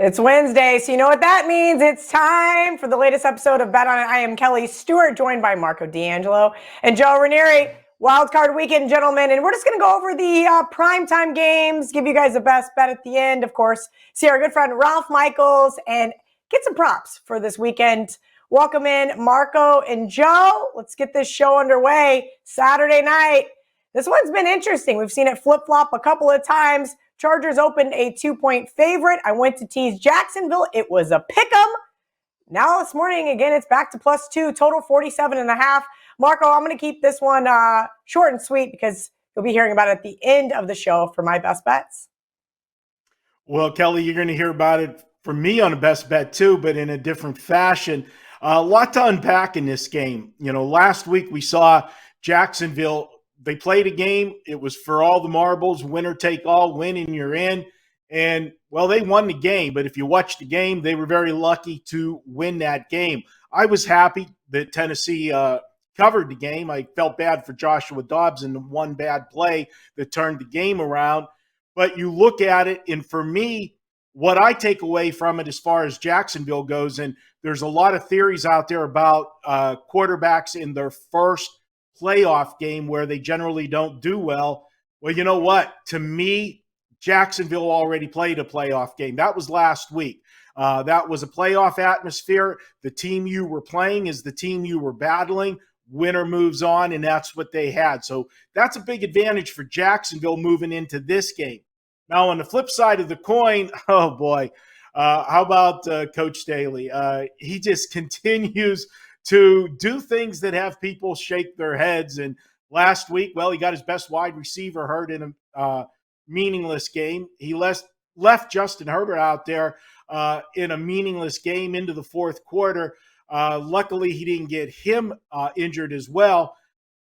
It's Wednesday, so you know what that means. It's time for the latest episode of Bet On It. I am Kelly Stewart, joined by Marco D'Angelo and Joe Raineri. Wildcard weekend, gentlemen, and we're just going to go over the primetime games, give you guys the best bet at the end, of course, see our good friend Ralph Michaels, and get some props for this weekend. Welcome in Marco and Joe. Let's get this show underway. Saturday night. This one's been interesting. We've seen it flip-flop a couple of times. Chargers opened a 2-point favorite. I went to tease Jacksonville. It was a pick'em. Now this morning, again, it's back to +2, total 47.5. Marco, I'm going to keep this one short and sweet because you'll be hearing about it at the end of the show for my best bets. Well, Kelly, you're going to hear about it from me on a best bet too, but in a different fashion. A lot to unpack in this game. You know, last week we saw Jacksonville. They played a game. It was for all the marbles, winner take all, win and you're in. And, well, they won the game. But if you watch the game, they were very lucky to win that game. I was happy that Tennessee covered the game. I felt bad for Joshua Dobbs in the one bad play that turned the game around. But you look at it, and for me, what I take away from it as far as Jacksonville goes, and there's a lot of theories out there about quarterbacks in their first playoff game where they generally don't do well. Well, you know what? To me, Jacksonville already played a playoff game. That was last week. That was a playoff atmosphere. The team you were playing is the team you were battling. Winner moves on, and that's what they had. So that's a big advantage for Jacksonville moving into this game. Now, on the flip side of the coin, oh boy, how about Coach Staley? He just continues to do things that have people shake their heads. And last week, well, he got his best wide receiver hurt in a meaningless game. He left Justin Herbert out there in a meaningless game into the fourth quarter. Luckily, he didn't get him injured as well.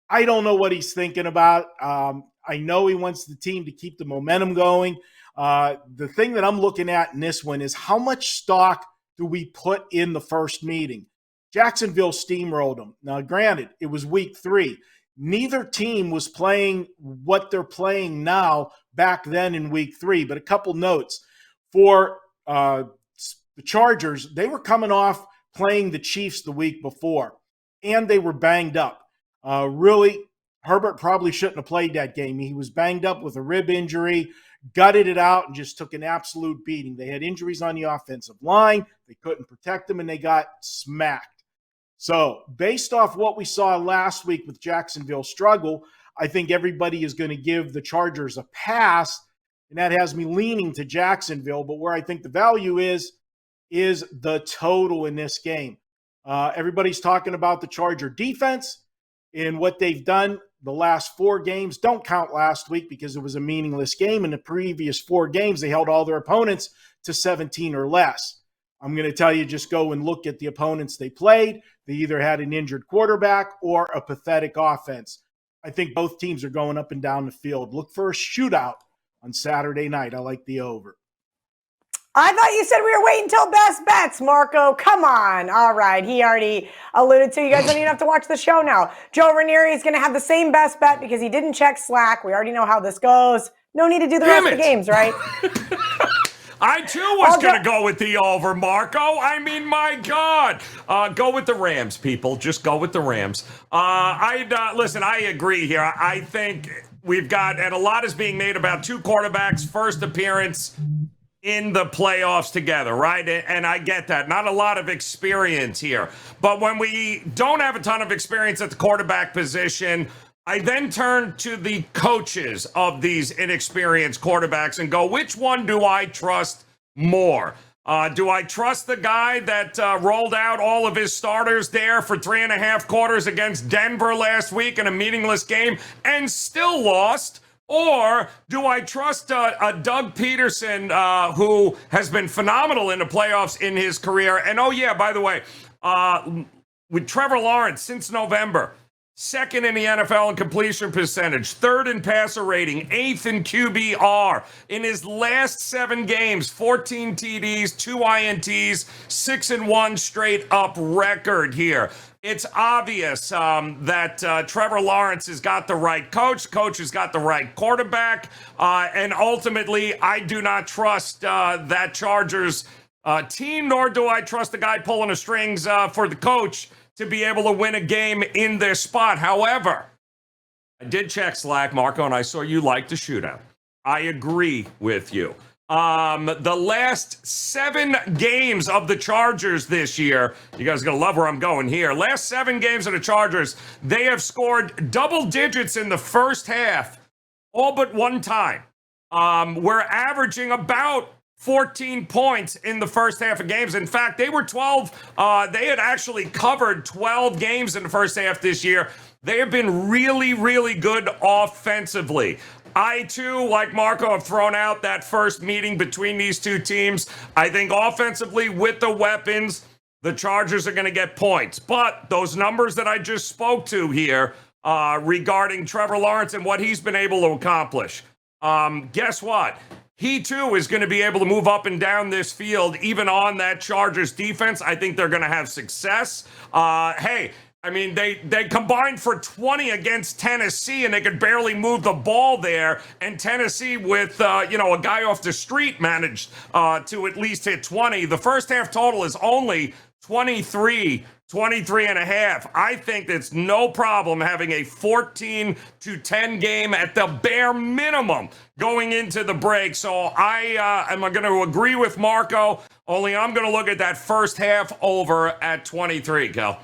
I don't know what he's thinking about. I know he wants the team to keep the momentum going. The thing that I'm looking at in this one is how much stock do we put in the first meeting? Jacksonville steamrolled them. Now, granted, it was week 3. Neither team was playing what they're playing now back then in week 3. But a couple notes. For the Chargers, they were coming off playing the Chiefs the week before, and they were banged up. Really, Herbert probably shouldn't have played that game. He was banged up with a rib injury, gutted it out, and just took an absolute beating. They had injuries on the offensive line. They couldn't protect them, and they got smacked. So based off what we saw last week with Jacksonville struggle, I think everybody is going to give the Chargers a pass, and that has me leaning to Jacksonville. But where I think the value is the total in this game. Everybody's talking about the Charger defense and what they've done the last 4 games. Don't count last week because it was a meaningless game. In the previous 4 games, they held all their opponents to 17 or less. I'm going to tell you, just go and look at the opponents they played. They either had an injured quarterback or a pathetic offense. I think both teams are going up and down the field. Look for a shootout on Saturday night. I like the over. I thought you said we were waiting until best bets, Marco. Come on. All right. He already alluded to. You guys don't even have to watch the show now. Joe Raineri is going to have the same best bet because he didn't check Slack. We already know how this goes. No need to do the rest of the games, right? I, too, was going to go with the over, Marco. I mean, my God. Go with the Rams, people. Just go with the Rams. Listen, I agree here. I think we've got, and a lot is being made about 2 quarterbacks' first appearance in the playoffs together, right? And I get that. Not a lot of experience here. But when we don't have a ton of experience at the quarterback position, I then turn to the coaches of these inexperienced quarterbacks and go, which one do I trust more? Do I trust the guy that rolled out all of his starters there for 3.5 quarters against Denver last week in a meaningless game and still lost? Or do I trust a Doug Peterson who has been phenomenal in the playoffs in his career? And oh yeah, by the way, with Trevor Lawrence since November, 2nd in the NFL in completion percentage, 3rd in passer rating, 8th in QBR. In his last 7 games, 14 TDs, 2 INTs, 6-1 straight up record here. It's obvious that Trevor Lawrence has got the right coach has got the right quarterback, and ultimately, I do not trust that Chargers team, nor do I trust the guy pulling the strings for the coach to be able to win a game in this spot. However, I did check Slack, Marco, and I saw you like the shootout. I agree with you. The last 7 games of the Chargers this year, you guys are going to love where I'm going here. Last 7 games of the Chargers, they have scored double digits in the first half, all but one time. We're averaging about 14 points in the first half of games. In fact, they were 12. They had actually covered 12 games in the first half this year. They have been really, really good offensively. I, too, like Marco, have thrown out that first meeting between these two teams. I think offensively, with the weapons, the Chargers are going to get points. But those numbers that I just spoke to here regarding Trevor Lawrence and what he's been able to accomplish, guess what? He, too, is going to be able to move up and down this field, even on that Chargers defense. I think they're going to have success. I mean, they combined for 20 against Tennessee, and they could barely move the ball there. And Tennessee, with a guy off the street, managed to at least hit 20. The first half total is only 23 and a half. I think it's no problem having a 14-10 game at the bare minimum going into the break. So I am going to agree with Marco, only I'm going to look at that first half over at 23, Kel.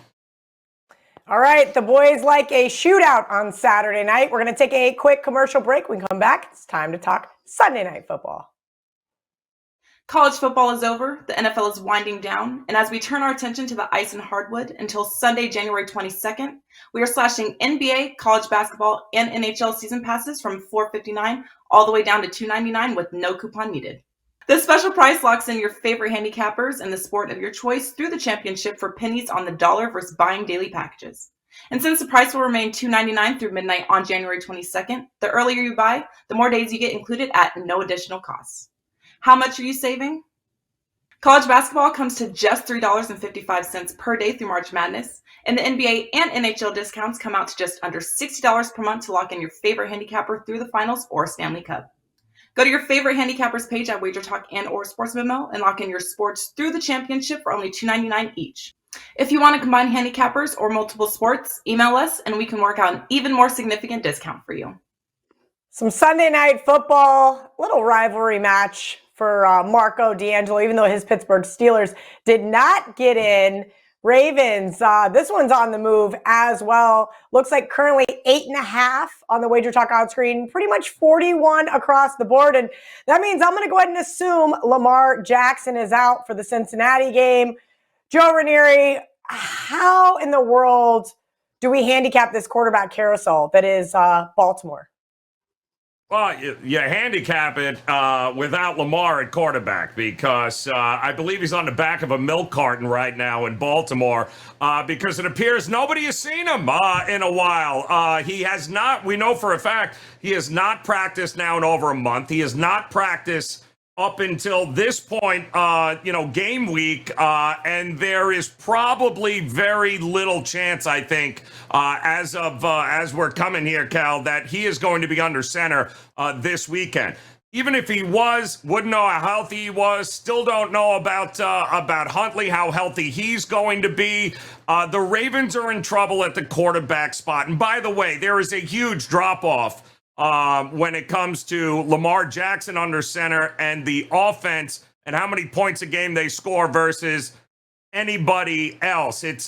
All right, the boys like a shootout on Saturday night. We're going to take a quick commercial break. When we come back, it's time to talk Sunday Night Football. College football is over, the NFL is winding down, and as we turn our attention to the ice and hardwood until Sunday, January 22nd, we are slashing NBA, college basketball, and NHL season passes from $4.59 all the way down to $2.99 with no coupon needed. This special price locks in your favorite handicappers in the sport of your choice through the championship for pennies on the dollar versus buying daily packages. And since the price will remain $2.99 through midnight on January 22nd, the earlier you buy, the more days you get included at no additional cost. How much are you saving? College basketball comes to just $3.55 per day through March Madness, and the NBA and NHL discounts come out to just under $60 per month to lock in your favorite handicapper through the finals or Stanley Cup. Go to your favorite handicappers page at WagerTalk and or Sports Memo and lock in your sports through the championship for only $2.99 each. If you want to combine handicappers or multiple sports, email us and we can work out an even more significant discount for you. Some Sunday Night Football, little rivalry match for Marco D'Angelo, even though his Pittsburgh Steelers did not get in. Ravens, this one's on the move as well. Looks like currently 8.5 on the WagerTalk out screen, pretty much 41 across the board. And that means I'm going to go ahead and assume Lamar Jackson is out for the Cincinnati game. Joe Raineri, how in the world do we handicap this quarterback carousel that is Baltimore? Well, you handicap it without Lamar at quarterback because I believe he's on the back of a milk carton right now in Baltimore because it appears nobody has seen him in a while. He has not, we know for a fact, he has not practiced now in over a month. He has not practiced up until this point, game week, and there is probably very little chance, I think, as we're coming here, Cal, that he is going to be under center this weekend. Even if he was, wouldn't know how healthy he was. Still don't know about Huntley, how healthy he's going to be. The Ravens are in trouble at the quarterback spot, and by the way, there is a huge drop-off when it comes to Lamar Jackson under center and the offense and how many points a game they score versus anybody else. It's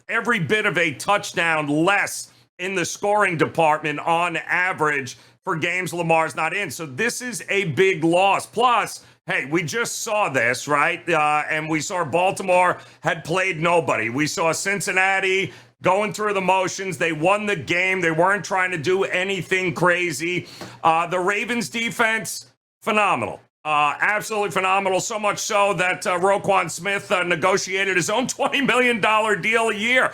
every bit of a touchdown less in the scoring department on average for games Lamar's not in. So this is a big loss. Plus, hey, we just saw this, right? And we saw Baltimore had played nobody. We saw Cincinnati going through the motions. They won the game. They weren't trying to do anything crazy. The Ravens defense, phenomenal. Absolutely phenomenal. So much so that Roquan Smith negotiated his own $20 million deal a year.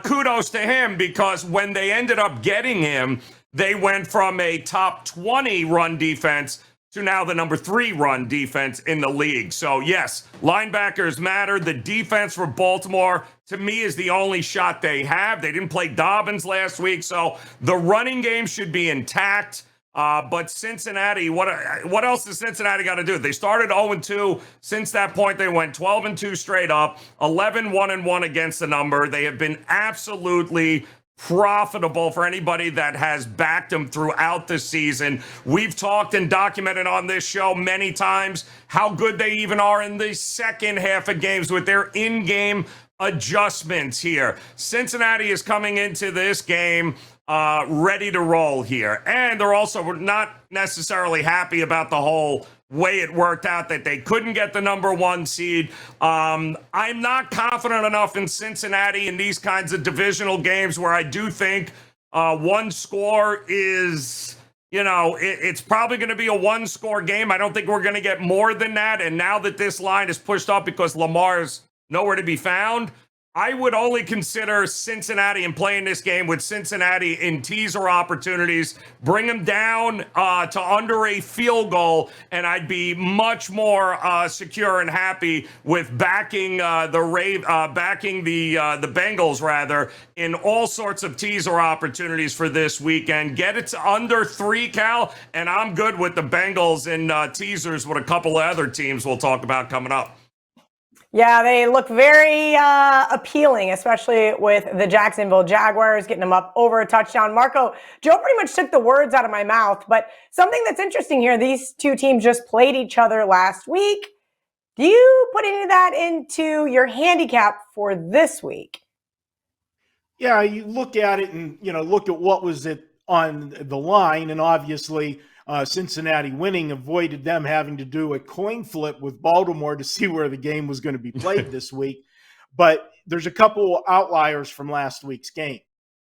Kudos to him, because when they ended up getting him, they went from a top 20 run defense to now the number 3 run defense in the league. So yes, linebackers matter. The defense for Baltimore, to me, is the only shot they have. They didn't play Dobbins last week, so the running game should be intact. But Cincinnati, what else does Cincinnati got to do? They started 0-2. Since that point, they went 12-2 straight up, 11-1-1 against the number. They have been absolutely profitable for anybody that has backed them throughout the season. We've talked and documented on this show many times how good they even are in the second half of games with their in-game adjustments here. Cincinnati is coming into this game ready to roll here. And they're also not necessarily happy about the whole way it worked out, that they couldn't get the number 1 seed. I'm not confident enough in Cincinnati in these kinds of divisional games where I do think one score is, it's probably going to be a 1-score game. I don't think we're going to get more than that. And now that this line is pushed up because Lamar's nowhere to be found, I would only consider Cincinnati and playing this game with Cincinnati in teaser opportunities, bring them down to under a field goal, and I'd be much more secure and happy with backing the Bengals rather in all sorts of teaser opportunities for this weekend. Get it to under 3, Cal, and I'm good with the Bengals in teasers with a couple of other teams we'll talk about coming up. Yeah, they look very appealing, especially with the Jacksonville Jaguars getting them up over a touchdown. Marco, Joe pretty much took the words out of my mouth, but something that's interesting here, these two teams just played each other last week. Do you put any of that into your handicap for this week? Yeah, you look at it and, look at what was it on the line, and obviously Cincinnati winning avoided them having to do a coin flip with Baltimore to see where the game was going to be played this week. But there's a couple outliers from last week's game.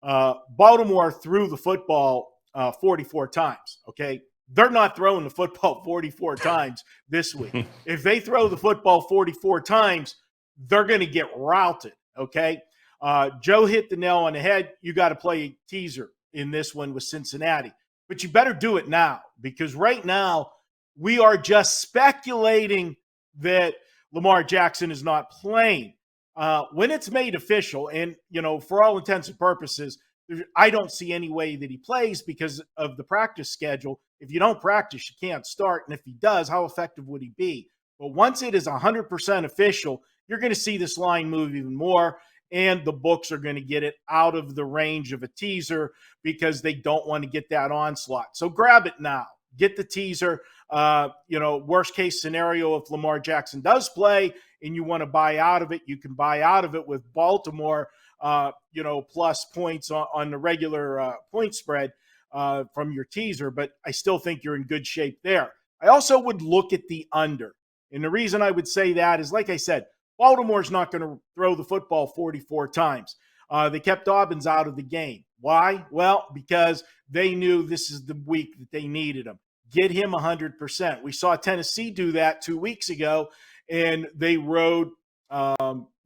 Baltimore threw the football 44 times, okay? They're not throwing the football 44 times this week. If they throw the football 44 times, they're going to get routed, okay? Joe hit the nail on the head. You got to play a teaser in this one with Cincinnati. But you better do it now, because right now we are just speculating that Lamar Jackson is not playing. When it's made official, and, for all intents and purposes, I don't see any way that he plays because of the practice schedule. If you don't practice, you can't start. And if he does, how effective would he be? But once it is 100% official, you're going to see this line move even more. And the books are going to get it out of the range of a teaser because they don't want to get that onslaught. So grab it now. Get the teaser. Worst case scenario, if Lamar Jackson does play and you want to buy out of it, you can buy out of it with Baltimore, plus points on the regular point spread from your teaser. But I still think you're in good shape there. I also would look at the under. And the reason I would say that is, like I said, Baltimore's not going to throw the football 44 times. They kept Dobbins out of the game. Why? Well, because they knew this is the week that they needed him. Get him 100%. We saw Tennessee do that 2 weeks ago, and they rode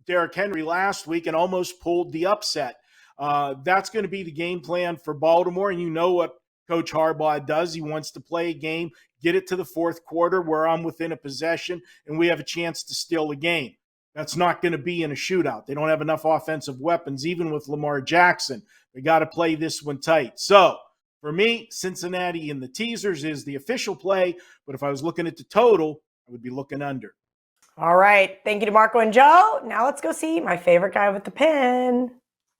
Derrick Henry last week and almost pulled the upset. That's going to be the game plan for Baltimore, and you know what Coach Harbaugh does. He wants to play a game, get it to the fourth quarter where I'm within a possession, and we have a chance to steal the game. That's not going to be in a shootout. They don't have enough offensive weapons, even with Lamar Jackson. They got to play this one tight. So, for me, Cincinnati in the teasers is the official play, but if I was looking at the total, I would be looking under. All right. Thank you to Marco and Joe. Now let's go see my favorite guy with the pen.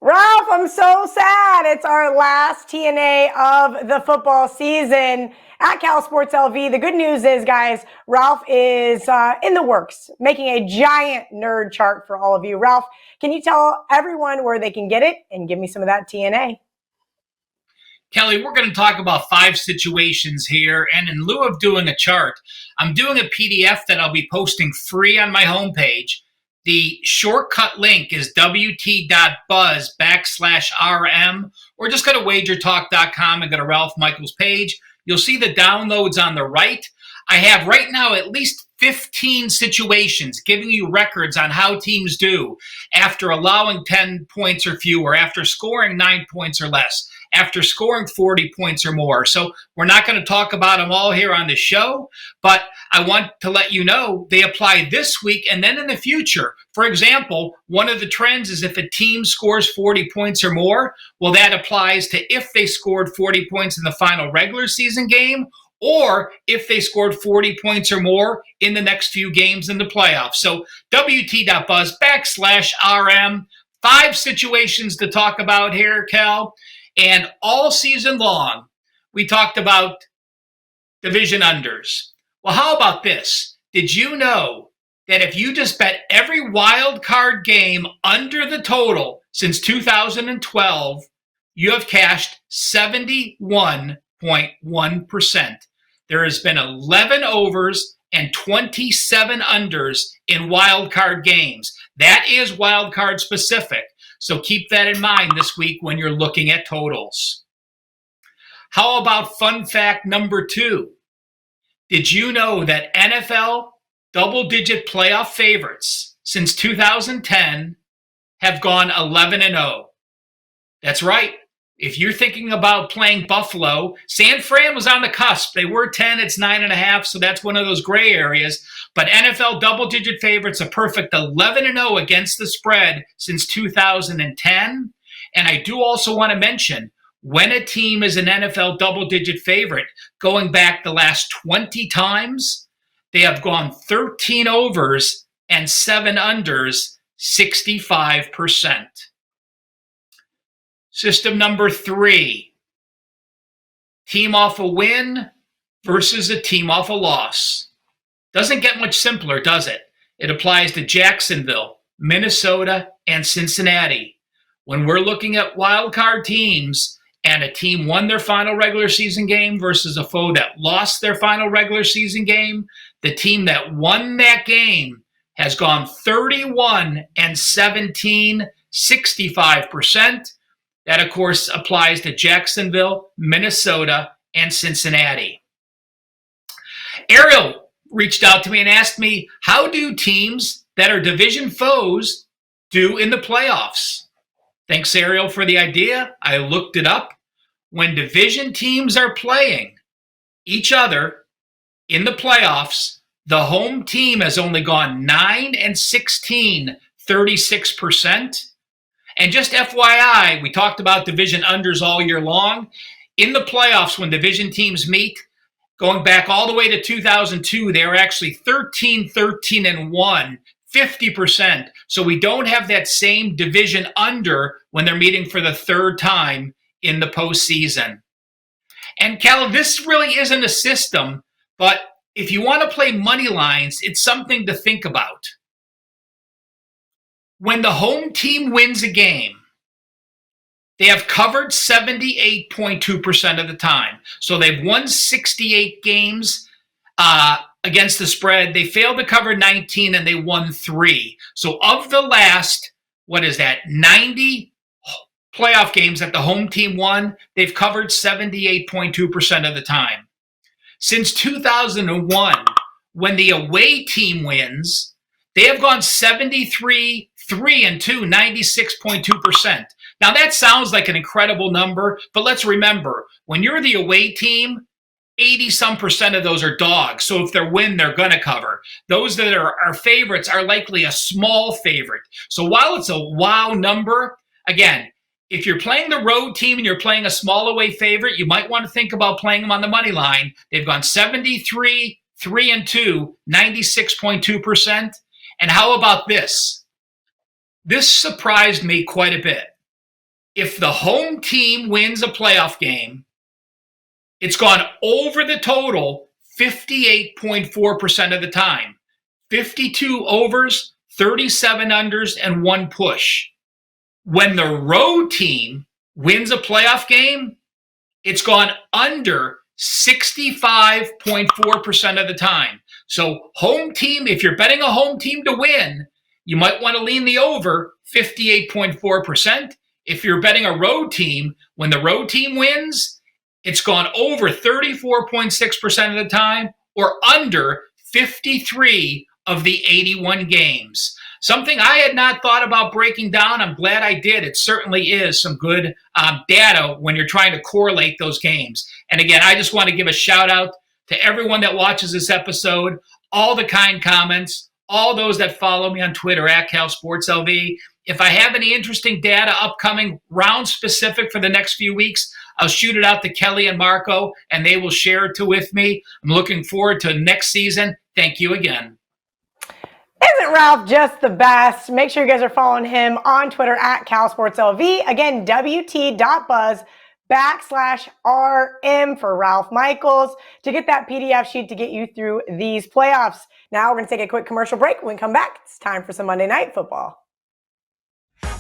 Ralph, I'm so sad. It's our last TNA of the football season at Cal Sports LV. The good news is, guys, Ralph is in the works, making a giant nerd chart for all of you. Ralph, can you tell everyone where they can get it and give me some of that TNA? Kelly, we're going to talk about 5 situations here, and in lieu of doing a chart, I'm doing a PDF that I'll be posting free on my homepage. The shortcut link is wt.buzz/RM, or just go to WagerTalk.com and go to Ralph Michaels' page. You'll see the downloads on the right. I have right now at least 15 situations giving you records on how teams do after allowing 10 points or fewer, after scoring 9 points or less, after scoring 40 points or more. So we're not going to talk about them all here on the show, but I want to let you know they apply this week and then in the future. For example, one of the trends is if a team scores 40 points or more, well, that applies to if they scored 40 points in the final regular season game, or if they scored 40 points or more in the next few games in the playoffs. So WT.buzz/RM. 5 situations to talk about here, Cal. And all season long, we talked about division unders. Well, how about this? Did you know that if you just bet every wild card game under the total since 2012, you have cashed 71.1%. There has been 11 overs and 27 unders in wild card games. That is wild card specific. So keep that in mind this week when you're looking at totals. How about fun fact number 2? Did you know that NFL double-digit playoff favorites since 2010 have gone 11-0? That's right. If you're thinking about playing Buffalo, San Fran was on the cusp. They were 10, it's 9.5, so that's one of those gray areas. But NFL double-digit favorites, a perfect 11-0 against the spread since 2010. And I do also want to mention, when a team is an NFL double-digit favorite, going back the last 20 times, they have gone 13 overs and 7 unders, 65%. System number 3, team off a win versus a team off a loss. Doesn't get much simpler, does it? It applies to Jacksonville, Minnesota, and Cincinnati. When we're looking at wild card teams and a team won their final regular season game versus a foe that lost their final regular season game, the team that won that game has gone 31-17, 65%. That, of course, applies to Jacksonville, Minnesota, and Cincinnati. Ariel reached out to me and asked me, how do teams that are division foes do in the playoffs? Thanks, Ariel, for the idea. I looked it up. When division teams are playing each other in the playoffs, the home team has only gone 9-16, 36%. And just FYI, we talked about division unders all year long. In the playoffs, when division teams meet, going back all the way to 2002, they were actually 13-1, 50%. So we don't have that same division under when they're meeting for the third time in the postseason. And Cal, this really isn't a system, but if you want to play money lines, it's something to think about. When the home team wins a game, they have covered 78.2% of the time. So they've won 68 games against the spread. They failed to cover 19 and they won 3. So of the last, 90 playoff games that the home team won, they've covered 78.2% of the time. Since 2001, when the away team wins, they have gone 73-3-2, 96.2%. Now that sounds like an incredible number, but let's remember, when you're the away team, 80-some% of those are dogs. So if they win, they're going to cover. Those that are favorites are likely a small favorite. So while it's a wow number, again, if you're playing the road team and you're playing a small away favorite, you might want to think about playing them on the money line. They've gone 73-3-2, 96.2%. And how about this? This surprised me quite a bit. If the home team wins a playoff game, it's gone over the total 58.4% of the time. 52 overs, 37 unders, and 1 push. When the road team wins a playoff game, it's gone under 65.4% of the time. So home team, if you're betting a home team to win, you might want to lean the over 58.4%. If you're betting a road team, when the road team wins, it's gone over 34.6% of the time or under 53 of the 81 games. Something I had not thought about breaking down. I'm glad I did. It certainly is some good data when you're trying to correlate those games. And again, I just want to give a shout out to everyone that watches this episode, all the kind comments, all those that follow me on Twitter at CalSportsLV. If I have any interesting data upcoming, round specific for the next few weeks, I'll shoot it out to Kelly and Marco, and they will share it with me. I'm looking forward to next season. Thank you again. Isn't Ralph just the best? Make sure you guys are following him on Twitter at CalSportsLV. Again, WT.buzz/RM for Ralph Michaels to get that PDF sheet to get you through these playoffs. Now we're going to take a quick commercial break. When we come back, it's time for some Monday Night Football.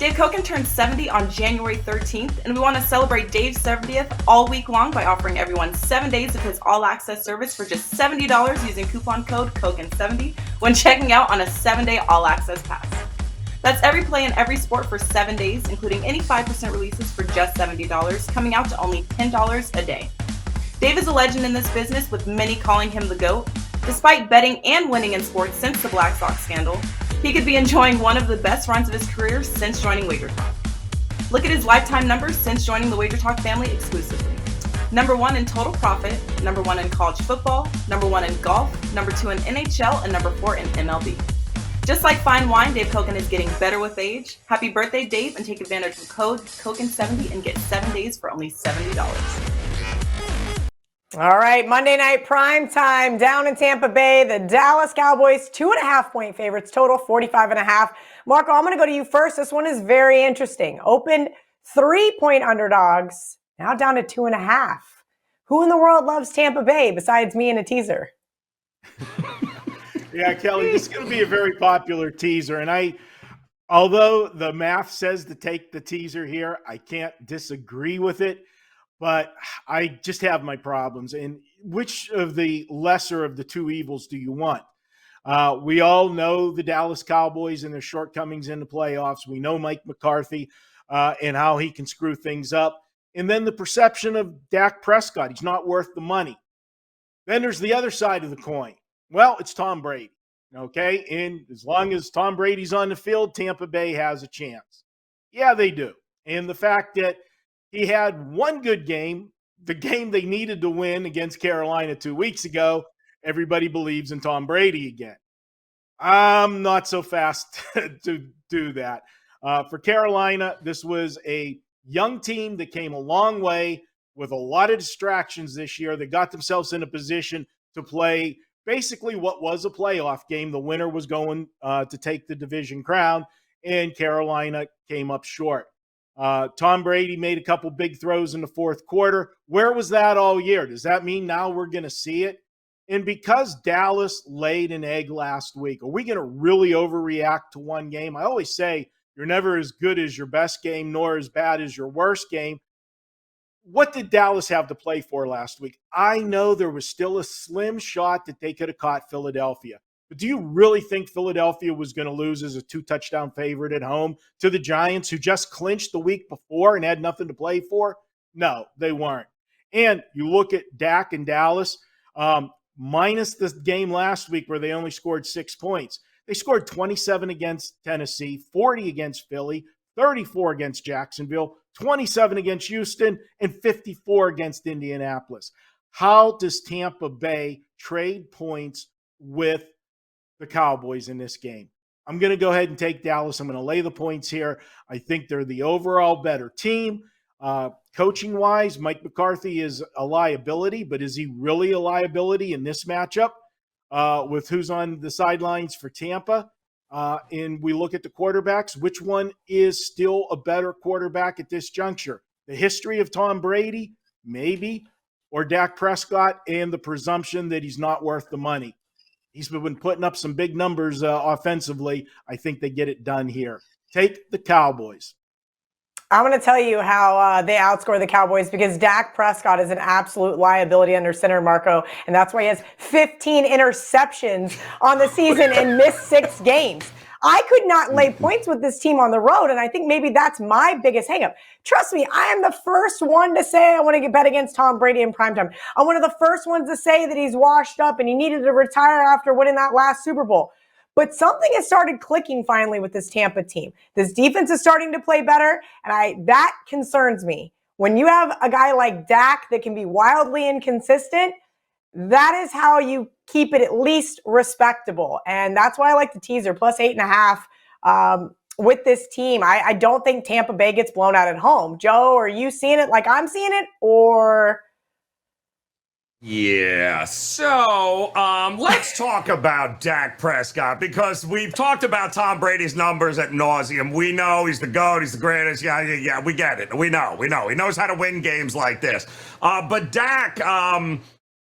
Dave Koken turned 70 on January 13th, and we want to celebrate Dave's 70th all week long by offering everyone 7 days of his all-access service for just $70 using coupon code KOKEN70 when checking out on a 7-day all-access pass. That's every play in every sport for 7 days, including any 5% releases for just $70, coming out to only $10 a day. Dave is a legend in this business, with many calling him the GOAT. Despite betting and winning in sports since the Black Sox scandal, he could be enjoying one of the best runs of his career since joining WagerTalk. Look at his lifetime numbers since joining the WagerTalk family exclusively. Number 1 in total profit, number 1 in college football, number 1 in golf, number 2 in NHL, and number 4 in MLB. Just like fine wine, Dave Koken is getting better with age. Happy birthday, Dave, and take advantage of code KOKEN70 and get 7 days for only $70. All right, Monday night prime time down in Tampa Bay. The Dallas Cowboys, 2.5-point favorites, total 45.5. Marco, I'm going to go to you first. This one is very interesting. Opened 3-point underdogs, now down to 2.5. Who in the world loves Tampa Bay besides me and a teaser? Yeah, Kelly, this is going to be a very popular teaser. And although the math says to take the teaser here, I can't disagree with it. But I just have my problems. And which of the lesser of the two evils do you want? We all know the Dallas Cowboys and their shortcomings in the playoffs. We know Mike McCarthy and how he can screw things up. And then the perception of Dak Prescott. He's not worth the money. Then there's the other side of the coin. Well, it's Tom Brady. Okay? And as long as Tom Brady's on the field, Tampa Bay has a chance. Yeah, they do. And the fact that he had one good game, the game they needed to win against Carolina 2 weeks ago. Everybody believes in Tom Brady again. I'm not so fast to do that. For Carolina, this was a young team that came a long way with a lot of distractions this year. They got themselves in a position to play basically what was a playoff game. The winner was going to take the division crown, and Carolina came up short. Tom Brady made a couple big throws in the fourth quarter. Where was that all year? Does that mean now we're going to see it? And because Dallas laid an egg last week, are we going to really overreact to one game? I always say you're never as good as your best game, nor as bad as your worst game. What did Dallas have to play for last week? I know there was still a slim shot that they could have caught Philadelphia. But do you really think Philadelphia was going to lose as a 2-touchdown favorite at home to the Giants, who just clinched the week before and had nothing to play for? No, they weren't. And you look at Dak and Dallas, minus the game last week where they only scored 6 points. They scored 27 against Tennessee, 40 against Philly, 34 against Jacksonville, 27 against Houston, and 54 against Indianapolis. How does Tampa Bay trade points with the Cowboys in this game? I'm going to go ahead and take Dallas. I'm going to lay the points here. I think they're the overall better team. Coaching-wise, Mike McCarthy is a liability, but is he really a liability in this matchup with who's on the sidelines for Tampa? And we look at the quarterbacks. Which one is still a better quarterback at this juncture? The history of Tom Brady, maybe, or Dak Prescott and the presumption that he's not worth the money. He's been putting up some big numbers offensively. I think they get it done here. Take the Cowboys. I'm going to tell you how they outscore the Cowboys, because Dak Prescott is an absolute liability under center, Marco, and that's why he has 15 interceptions on the season and missed 6 games. I could not lay points with this team on the road, and I think maybe that's my biggest hangup. Trust me, I am the first one to say I want to get bet against Tom Brady in primetime. I'm one of the first ones to say that he's washed up and he needed to retire after winning that last Super Bowl. But something has started clicking finally with this Tampa team. This defense is starting to play better, and that concerns me. When you have a guy like Dak that can be wildly inconsistent, that is how you keep it at least respectable. And that's why I like the teaser, plus 8.5 with this team. I don't think Tampa Bay gets blown out at home. Joe, are you seeing it like I'm seeing it, or... Yeah, so let's talk about Dak Prescott, because we've talked about Tom Brady's numbers at nauseum. We know he's the GOAT, he's the greatest. Yeah, we get it. We know. He knows how to win games like this. But Dak,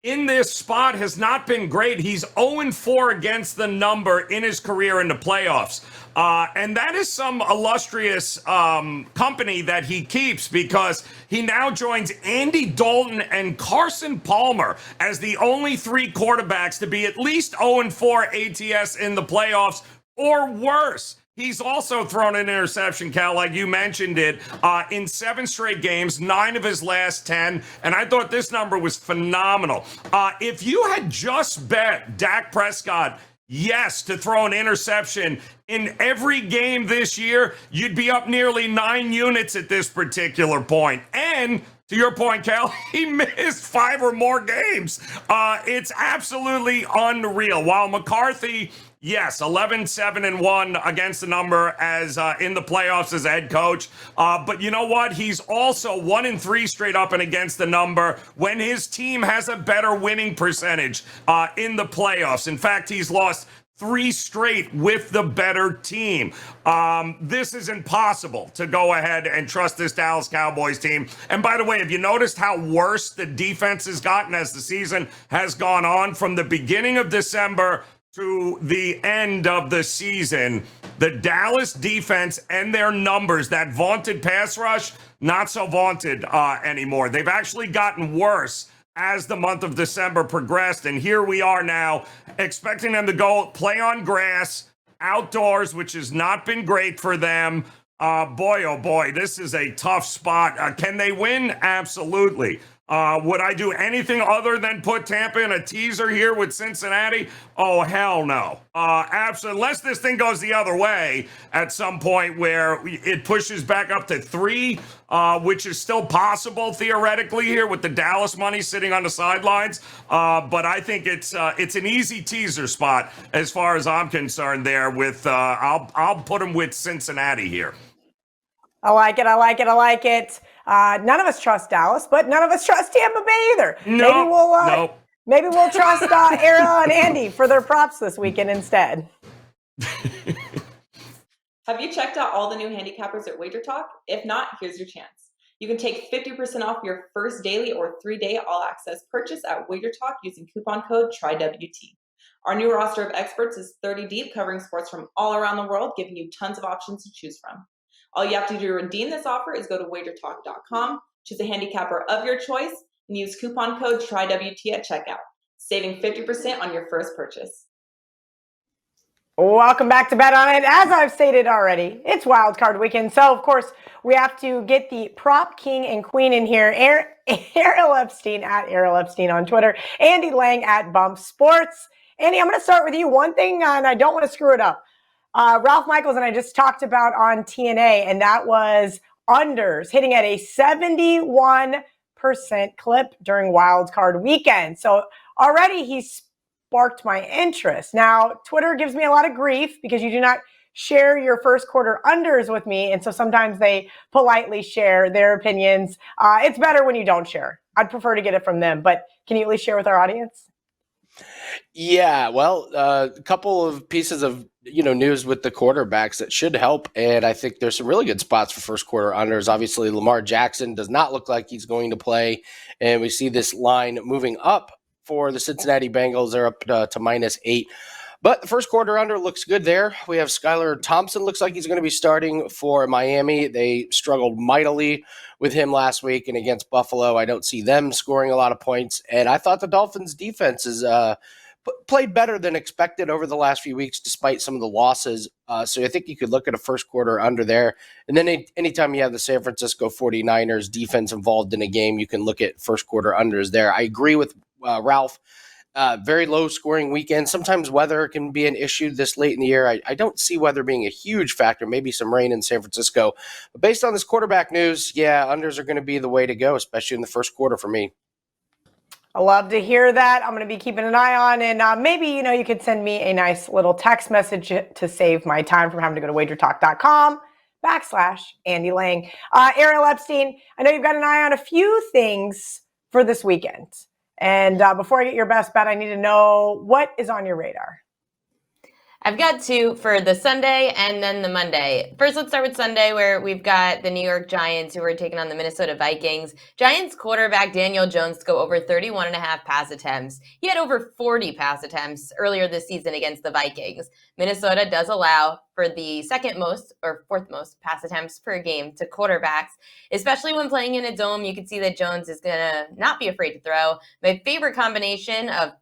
in this spot, has not been great. He's 0-4 against the number in his career in the playoffs. And that is some illustrious company that he keeps, because he now joins Andy Dalton and Carson Palmer as the only 3 quarterbacks to be at least 0-4 ATS in the playoffs or worse. He's also thrown an interception, Cal, like you mentioned it, in 7 straight games, 9 of his last 10, and I thought this number was phenomenal. If you had just bet Dak Prescott yes to throw an interception in every game this year, you'd be up nearly 9 units at this particular point. And to your point, Cal, he missed 5 or more games. It's absolutely unreal. While McCarthy, yes, 11-7-1 against the number as in the playoffs as a head coach. But you know what? He's also 1-3 straight up and against the number when his team has a better winning percentage in the playoffs. In fact, he's lost 3 straight with the better team. This is impossible to go ahead and trust this Dallas Cowboys team. And by the way, have you noticed how worse the defense has gotten as the season has gone on from the beginning of December to the end of the season? The Dallas defense and their numbers, that vaunted pass rush, not so vaunted anymore. They've actually gotten worse as the month of December progressed. And here we are now expecting them to go play on grass outdoors, which has not been great for them. Boy, oh boy, this is a tough spot. Can they win? Absolutely. Would I do anything other than put Tampa in a teaser here with Cincinnati? Oh, hell no. Absolutely. Unless this thing goes the other way at some point where it pushes back up to 3, which is still possible theoretically here with the Dallas money sitting on the sidelines. But I think it's an easy teaser spot as far as I'm concerned there with, I'll put them with Cincinnati here. I like it. None of us trust Dallas, but none of us trust Tampa Bay either. Nope. Maybe we'll trust Ariel and Andy for their props this weekend instead. Have you checked out all the new handicappers at WagerTalk? If not, here's your chance. You can take 50% off your first daily or 3-day all-access purchase at WagerTalk using coupon code TRYWT. Our new roster of experts is 30 deep, covering sports from all around the world, giving you tons of options to choose from. All you have to do to redeem this offer is go to WagerTalk.com, choose a handicapper of your choice, and use coupon code TRYWT at checkout, saving 50% on your first purchase. Welcome back to Bet On It. As I've stated already, it's Wild Card Weekend, so of course we have to get the prop king and queen in here. Ariel Epstein at Ariel Epstein on Twitter, Andy Lang at Bump Sports. Andy, I'm going to start with you. One thing, and I don't want to screw it up. Ralph Michaels and I just talked about on TNA, and that was unders hitting at a 71% clip during Wild Card Weekend. So already he's sparked my interest. Now, Twitter gives me a lot of grief because you do not share your first quarter unders with me, and so sometimes they politely share their opinions. It's better when you don't share. I'd prefer to get it from them, but can you at least share with our audience? Yeah, well, a couple of pieces of news with the quarterbacks that should help, and I think there's some really good spots for first quarter unders. Obviously, Lamar Jackson does not look like he's going to play, and we see this line moving up for the Cincinnati Bengals. They're up to -8. But the first quarter under looks good there. We have Skylar Thompson, looks like he's going to be starting for Miami. They struggled mightily with him last week, and against Buffalo, I don't see them scoring a lot of points. And I thought the Dolphins' defense is played better than expected over the last few weeks, despite some of the losses. So I think you could look at a first quarter under there. And then anytime you have the San Francisco 49ers defense involved in a game, you can look at first quarter unders there. I agree with Ralph Very low scoring weekend. Sometimes weather can be an issue this late in the year. I don't see weather being a huge factor, maybe some rain in San Francisco. But based on this quarterback news, yeah, unders are going to be the way to go, especially in the first quarter for me. I love to hear that. I'm going to be keeping an eye on, and maybe, you could send me a nice little text message to save my time from having to go to wagertalk.com/Andy Lang. Ariel Epstein, I know you've got an eye on a few things for this weekend. And before I get your best bet, I need to know what is on your radar. I've got two for the Sunday and then the Monday. First, let's start with Sunday, where we've got the New York Giants, who are taking on the Minnesota Vikings. Giants quarterback Daniel Jones to go over 31.5 pass attempts. He had over 40 pass attempts earlier this season against the Vikings. Minnesota does allow for the second most or fourth most pass attempts per game to quarterbacks, especially when playing in a dome. You can see that Jones is going to not be afraid to throw. My favorite combination of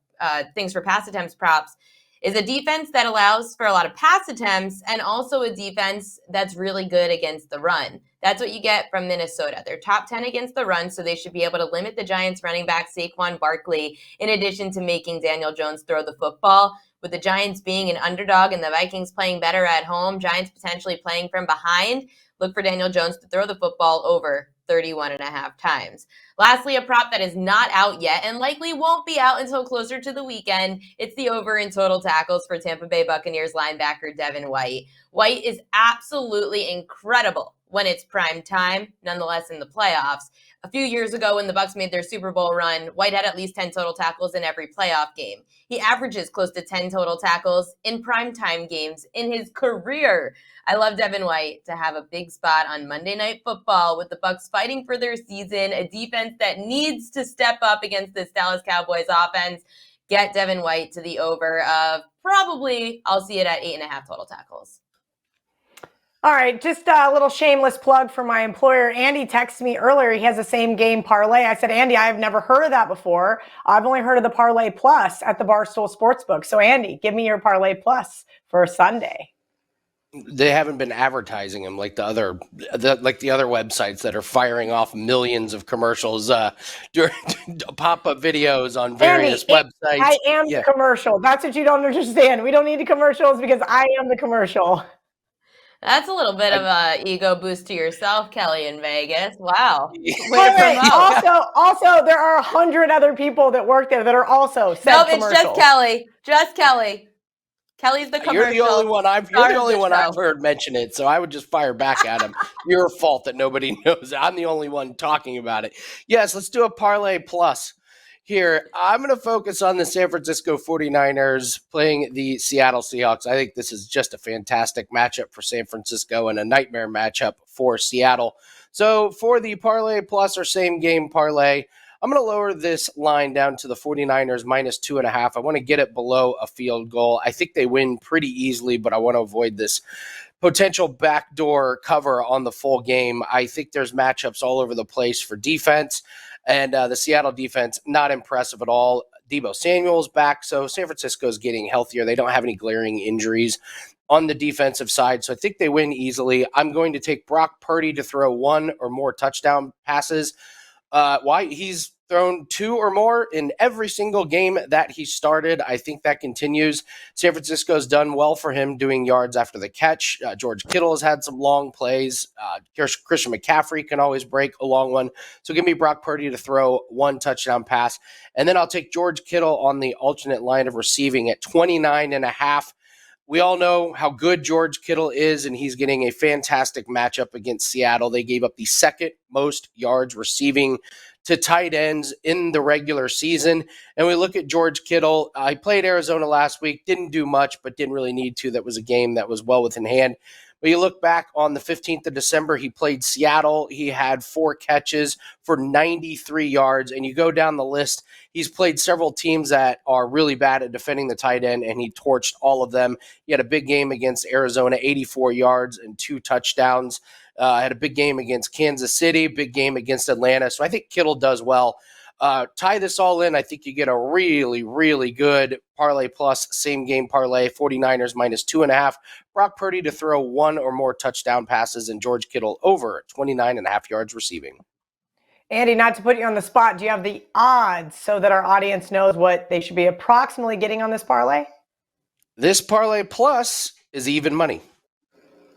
things for pass attempts props is a defense that allows for a lot of pass attempts and also a defense that's really good against the run. That's what you get from Minnesota. They're top 10 against the run, so they should be able to limit the Giants running back Saquon Barkley, in addition to making Daniel Jones throw the football. With the Giants being an underdog and the Vikings playing better at home, Giants potentially playing from behind, look for Daniel Jones to throw the football over 31.5 times. Lastly, a prop that is not out yet and likely won't be out until closer to the weekend. It's the over in total tackles for Tampa Bay Buccaneers linebacker Devin White. White is absolutely incredible when it's prime time, nonetheless in the playoffs. A few years ago when the Bucs made their Super Bowl run, White had at least 10 total tackles in every playoff game. He averages close to 10 total tackles in primetime games in his career. I love Devin White to have a big spot on Monday Night Football with the Bucs fighting for their season, a defense that needs to step up against this Dallas Cowboys offense. Get Devin White to the over of probably, I'll see it at 8.5 total tackles. All right, just a little shameless plug for my employer. Andy texted me earlier. He has the same game parlay. I said, Andy, I've never heard of that before. I've only heard of the Parlay Plus at the Barstool Sportsbook. So, Andy, give me your Parlay Plus for Sunday. They haven't been advertising them like the other websites that are firing off millions of commercials during pop-up videos on various websites. I am the commercial. That's what you don't understand. We don't need the commercials because I am the commercial. That's a little bit of a ego boost to yourself, Kelly, in Vegas. Wow. Also, there are 100 other people that work there that are also said commercials. It's just Kelly. Just Kelly. Kelly's the commercial. You're the only one I've heard mention it, so I would just fire back at him. Your fault that nobody knows. I'm the only one talking about it. Yes, let's do a Parlay Plus. Here, I'm going to focus on the San Francisco 49ers playing the Seattle Seahawks. I think this is just a fantastic matchup for San Francisco and a nightmare matchup for Seattle. So for the Parlay Plus or same game parlay, I'm going to lower this line down to the 49ers -2.5. I want to get it below a field goal. I think they win pretty easily, but I want to avoid this potential backdoor cover on the full game. I think there's matchups all over the place for defense. And the Seattle defense, not impressive at all. Deebo Samuel's back, so San Francisco's getting healthier. They don't have any glaring injuries on the defensive side, so I think they win easily. I'm going to take Brock Purdy to throw one or more touchdown passes. Why? He's thrown two or more in every single game that he started. I think that continues. San Francisco's done well for him doing yards after the catch. George Kittle has had some long plays. Christian McCaffrey can always break a long one. So give me Brock Purdy to throw one touchdown pass. And then I'll take George Kittle on the alternate line of receiving at 29.5. We all know how good George Kittle is, and he's getting a fantastic matchup against Seattle. They gave up the second most yards receiving to tight ends in the regular season. And we look at George Kittle. He played Arizona last week, didn't do much, but didn't really need to. That was a game that was well within hand. But you look back on the 15th of December, he played Seattle. He had 4 catches for 93 yards. And you go down the list, he's played several teams that are really bad at defending the tight end, and he torched all of them. He had a big game against Arizona, 84 yards and 2 touchdowns. Had a big game against Kansas City, big game against Atlanta. So I think Kittle does well. Tie this all in. I think you get a really, really good Parlay Plus same game parlay, 49ers -2.5. Brock Purdy to throw one or more touchdown passes, and George Kittle over 29.5 yards receiving. Andy, not to put you on the spot, do you have the odds so that our audience knows what they should be approximately getting on this parlay? This parlay plus is even money.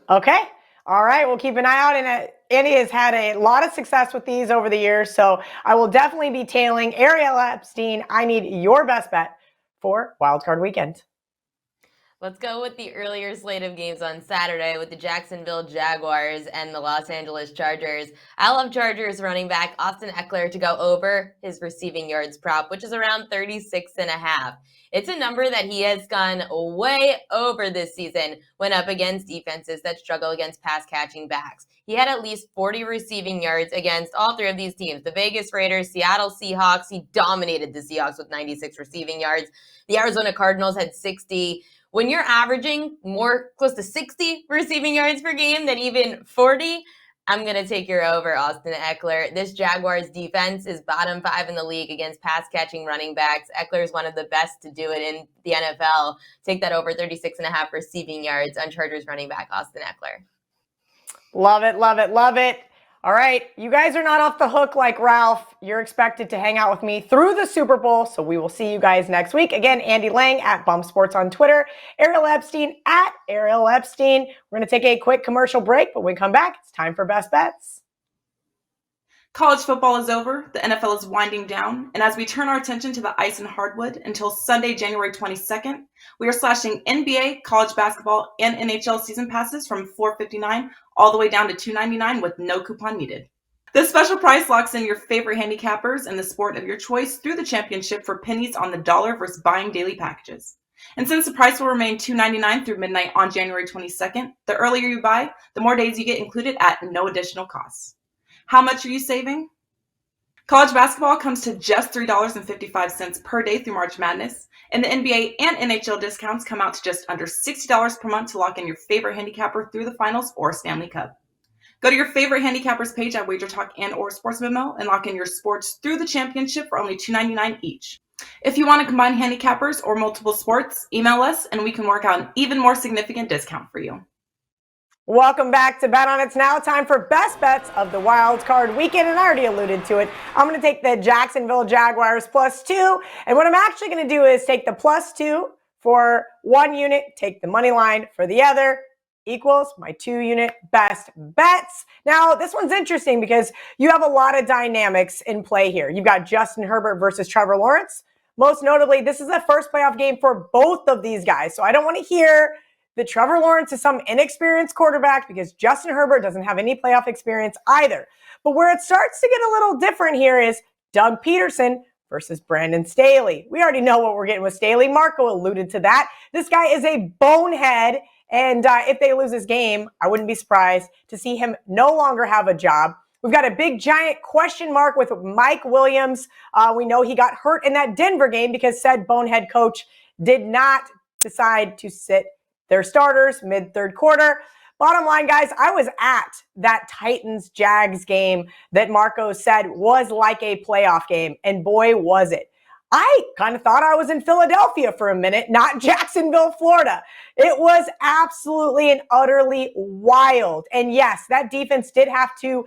Okay. All right. We'll keep an eye out. And Andy has had a lot of success with these over the years. So I will definitely be tailing Ariel Epstein. I need your best bet for wildcard weekend. Let's go with the earlier slate of games on Saturday with the Jacksonville Jaguars and the Los Angeles Chargers. I love Chargers running back Austin Eckler to go over his receiving yards prop, which is around 36.5. It's a number that he has gone way over this season when up against defenses that struggle against pass-catching backs. He had at least 40 receiving yards against all three of these teams. The Vegas Raiders, Seattle Seahawks, he dominated the Seahawks with 96 receiving yards. The Arizona Cardinals had 60. When you're averaging more close to 60 receiving yards per game than even 40, I'm going to take your over, Austin Eckler. This Jaguars defense is bottom 5 in the league against pass-catching running backs. Eckler is one of the best to do it in the NFL. Take that over 36.5 receiving yards on Chargers running back Austin Eckler. Love it, love it, love it. All right, you guys are not off the hook like Ralph. You're expected to hang out with me through the Super Bowl, so we will see you guys next week. Again, Andy Lang at Bump Sports on Twitter, Ariel Epstein at Ariel Epstein. We're going to take a quick commercial break, but when we come back, it's time for Best Bets. College football is over, the NFL is winding down, and as we turn our attention to the ice and hardwood until Sunday, January 22nd, we are slashing NBA, college basketball, and NHL season passes from $4.59 all the way down to $2.99 with no coupon needed. This special price locks in your favorite handicappers in the sport of your choice through the championship for pennies on the dollar versus buying daily packages. And since the price will remain $2.99 through midnight on January 22nd, the earlier you buy, the more days you get included at no additional cost. How much are you saving? College basketball comes to just $3.55 per day through March Madness, and the NBA and NHL discounts come out to just under $60 per month to lock in your favorite handicapper through the finals or Stanley Cup. Go to your favorite handicappers page at WagerTalk and or Sports Memo and lock in your sports through the championship for only $2.99 each. If you want to combine handicappers or multiple sports, email us and we can work out an even more significant discount for you. Welcome back to Bet On. It's now time for best bets of the wild card weekend, and I already alluded to it. I'm going to take the Jacksonville Jaguars +2, and what I'm actually going to do is take the +2 for one unit, take the money line for the other, equals my 2-unit best bets. Now, this one's interesting because you have a lot of dynamics in play here. You've got Justin Herbert versus Trevor Lawrence. Most notably, this is the first playoff game for both of these guys, so I don't want to hear that Trevor Lawrence is some inexperienced quarterback because Justin Herbert doesn't have any playoff experience either. But where it starts to get a little different here is Doug Peterson versus Brandon Staley. We already know what we're getting with Staley. Marco alluded to that. This guy is a bonehead, and if they lose this game, I wouldn't be surprised to see him no longer have a job. We've got a big, giant question mark with Mike Williams. We know he got hurt in that Denver game because said bonehead coach did not decide to sit their starters mid-third quarter. Bottom line, guys, I was at that Titans-Jags game that Marco said was like a playoff game, and boy, was it. I kind of thought I was in Philadelphia for a minute, not Jacksonville, Florida. It was absolutely and utterly wild. And yes, that defense did have to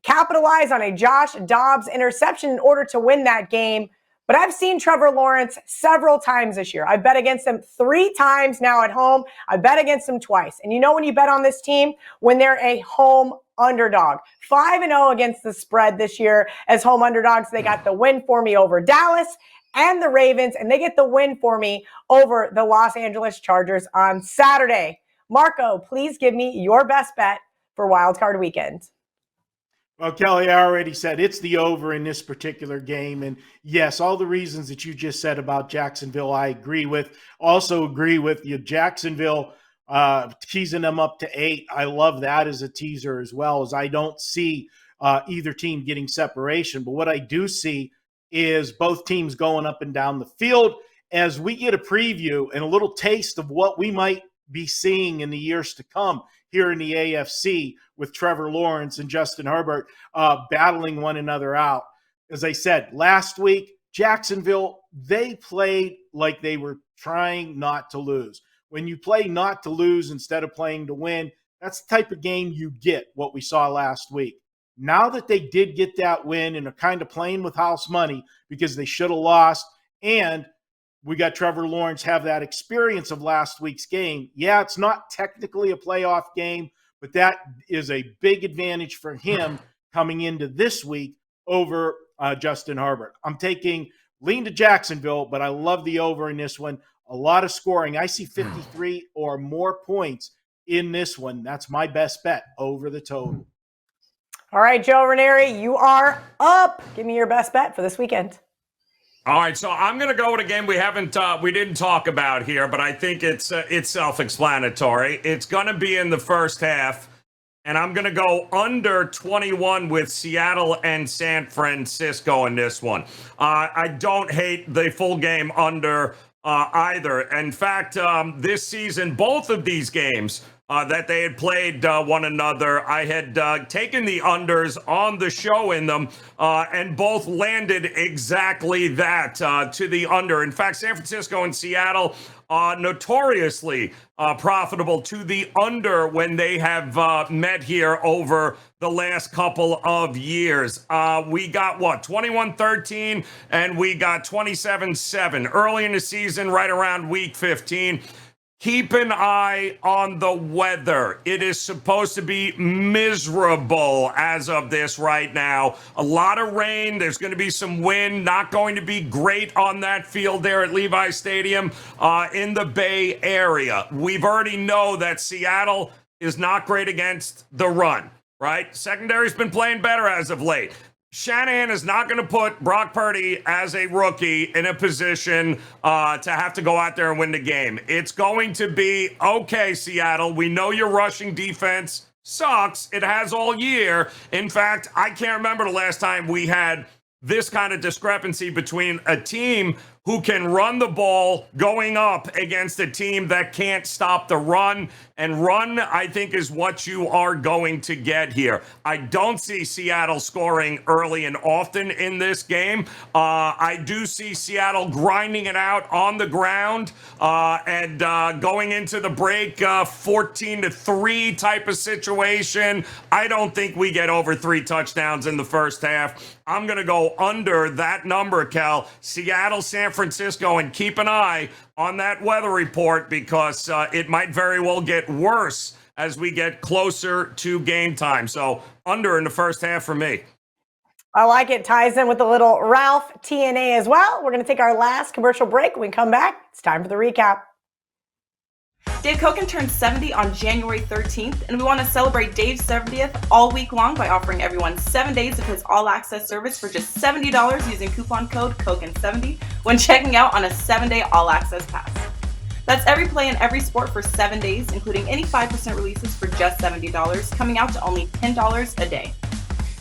capitalize on a Josh Dobbs interception in order to win that game. But I've seen Trevor Lawrence several times this year. I bet against him 3 times now at home. I bet against him twice. And you know when you bet on this team? When they're a home underdog. 5-0 against the spread this year as home underdogs. They got the win for me over Dallas and the Ravens, and they get the win for me over the Los Angeles Chargers on Saturday. Marco, please give me your best bet for Wild Card Weekend. Well, Kelly, I already said it's the over in this particular game. And yes, all the reasons that you just said about Jacksonville, I agree with. Also agree with you. Jacksonville, teasing them up to 8. I love that as a teaser as well, as I don't see either team getting separation. But what I do see is both teams going up and down the field as we get a preview and a little taste of what we might be seeing in the years to come here in the AFC with Trevor Lawrence and Justin Herbert battling one another out. As I said, last week, Jacksonville, they played like they were trying not to lose. When you play not to lose instead of playing to win, that's the type of game you get, what we saw last week. Now that they did get that win and are kind of playing with house money because they should have lost, and we got Trevor Lawrence have that experience of last week's game. Yeah, it's not technically a playoff game, but that is a big advantage for him coming into this week over Justin Herbert. I'm taking lean to Jacksonville, but I love the over in this one. A lot of scoring. I see 53 or more points in this one. That's my best bet over the total. All right, Joe Raineri, you are up. Give me your best bet for this weekend. All right, so I'm going to go with a game we didn't talk about here, but I think it's self-explanatory. It's going to be in the first half, and I'm going to go under 21 with Seattle and San Francisco in this one. I don't hate the full game under either. In fact, this season, both of these games that they had played one another, I had taken the unders on the show in them, and both landed exactly that, to the under. In fact, San Francisco and Seattle notoriously profitable to the under when they have met here over the last couple of years. We got 21-13, and we got 27-7 early in the season, right around week 15. Keep an eye on the weather. It is supposed to be miserable as of this right now. A lot of rain. There's going to be some wind. Not going to be great on that field there at Levi Stadium in the Bay Area. We've already know that Seattle is not great against the run, right? Secondary's been playing better as of late. Shanahan is not going to put Brock Purdy as a rookie in a position to have to go out there and win the game. It's going to be, okay, Seattle, we know your rushing defense sucks. It has all year. In fact, I can't remember the last time we had this kind of discrepancy between a team who can run the ball going up against a team that can't stop the run. And run, I think, is what you are going to get here. I don't see Seattle scoring early and often in this game. I do see Seattle grinding it out on the ground and going into the break 14-3 type of situation. I don't think we get over 3 touchdowns in the first half. I'm going to go under that number, Cal. Seattle, San Francisco, and keep an eye on that weather report because it might very well get worse as we get closer to game time. So under in the first half for me. I like it. Ties in with a little Ralph TNA as well. We're going to take our last commercial break. When we come back, it's time for the recap. Dave Koken turned 70 on January 13th, and we want to celebrate Dave's 70th all week long by offering everyone 7 days of his all-access service for just $70 using coupon code KOKEN70 when checking out on a 7-day all-access pass. That's every play in every sport for 7 days, including any 5% releases for just $70, coming out to only $10 a day.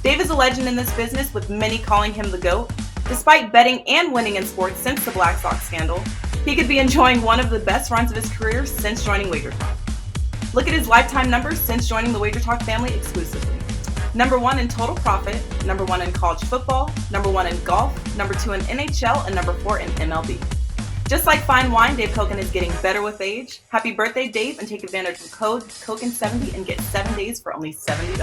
Dave is a legend in this business, with many calling him the GOAT. Despite betting and winning in sports since the Black Sox scandal, he could be enjoying one of the best runs of his career since joining WagerTalk. Look at his lifetime numbers since joining the WagerTalk family exclusively. Number 1 in total profit, number 1 in college football, number 1 in golf, number 2 in NHL, and number 4 in MLB. Just like fine wine, Dave Koken is getting better with age. Happy birthday, Dave, and take advantage of code KOKEN70 and get 7 days for only $70.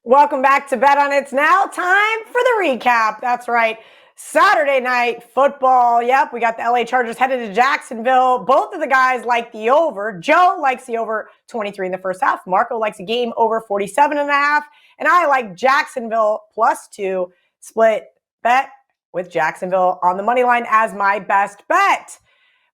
Welcome back to Bet On. It's now time for the recap. That's right. Saturday night football. Yep, we got the LA Chargers headed to Jacksonville. Both of the guys like the over. Joe likes the over 23 in the first half. Marco likes a game over 47.5. And I like Jacksonville +2. Split bet with Jacksonville on the money line as my best bet.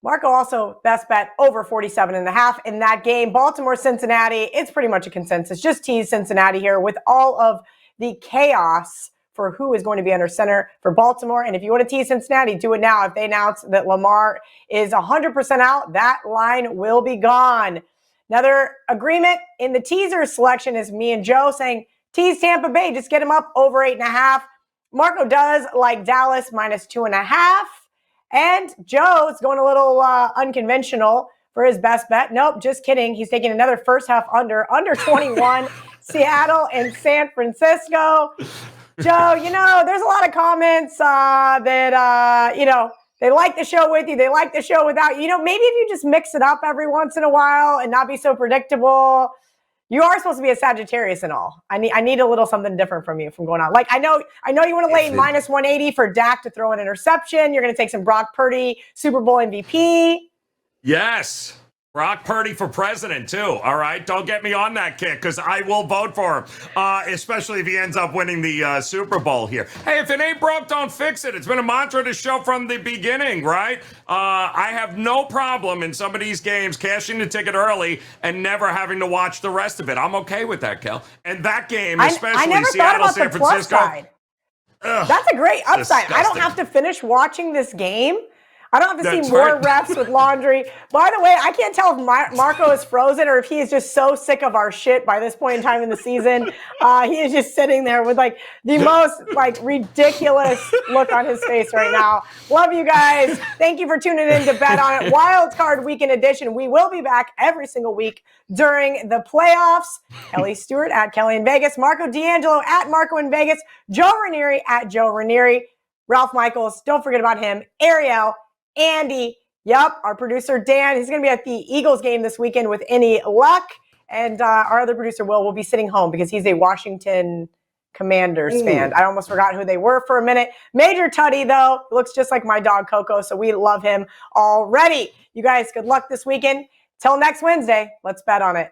Marco also best bet over 47.5 in that game. Baltimore, Cincinnati, it's pretty much a consensus. Just tease Cincinnati here with all of the chaos for who is going to be under center for Baltimore. And if you want to tease Cincinnati, do it now. If they announce that Lamar is 100% out, that line will be gone. Another agreement in the teaser selection is me and Joe saying, tease Tampa Bay, just get him up over 8.5. Marco does like Dallas -2.5. And Joe's going a little unconventional for his best bet. Nope, just kidding. He's taking another first half under 21, Seattle and San Francisco. Joe, there's a lot of comments that, they like the show with you. They like the show without you. Maybe if you just mix it up every once in a while and not be so predictable, You are supposed to be a Sagittarius and all. I need a little something different from you from going on. Like I know you want to lay minus 180 for Dak to throw an interception. You're going to take some Brock Purdy, Super Bowl MVP. Yes. Brock Purdy for president, too. All right. Don't get me on that kick because I will vote for him, especially if he ends up winning the Super Bowl here. Hey, if it ain't broke, don't fix it. It's been a mantra of the show from the beginning, right? I have no problem in some of these games cashing the ticket early and never having to watch the rest of it. I'm okay with that, Kel. And that game, especially I never Seattle, thought about San the Francisco. plus side. That's a great upside. Disgusting. I don't have to finish watching this game. I don't have to That's see more right. refs with laundry. By the way, I can't tell if Marco is frozen or if he is just so sick of our shit by this point in time in the season. He is just sitting there with like the most like ridiculous look on his face right now. Love you guys. Thank you for tuning in to Bet On It Wild Card Weekend Edition. We will be back every single week during the playoffs. Kelly Stewart at Kelly in Vegas. Marco D'Angelo at Marco in Vegas. Joe Raineri at Joe Raineri. Ralph Michaels. Don't forget about him. Ariel. Andy, our producer Dan, he's going to be at the Eagles game this weekend with any luck. And our other producer, will be sitting home because he's a Washington Commanders fan. I almost forgot who they were for a minute. Major Tutty, though, looks just like my dog Coco, so we love him already. You guys, good luck this weekend. Till next Wednesday, let's bet on it.